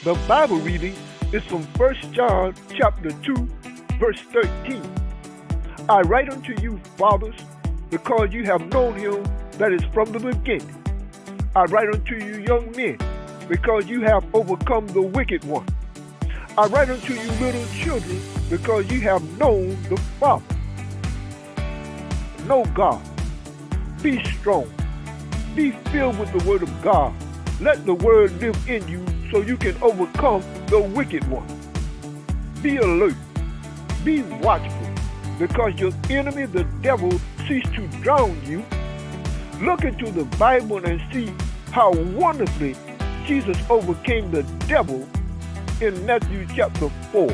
The Bible reading is from 1 John chapter 2, verse 13. I write unto you, fathers, because you have known him that is from the beginning. I write unto you, young men, because you have overcome the wicked one. I write unto you, little children, because you have known the Father. Know God. Be strong. Be filled with the word of God. Let the word live in you so you can overcome the wicked one. Be alert. Be watchful, because your enemy, the devil, seeks to drown you. Look into the Bible and see how wonderfully Jesus overcame the devil in Matthew chapter 4.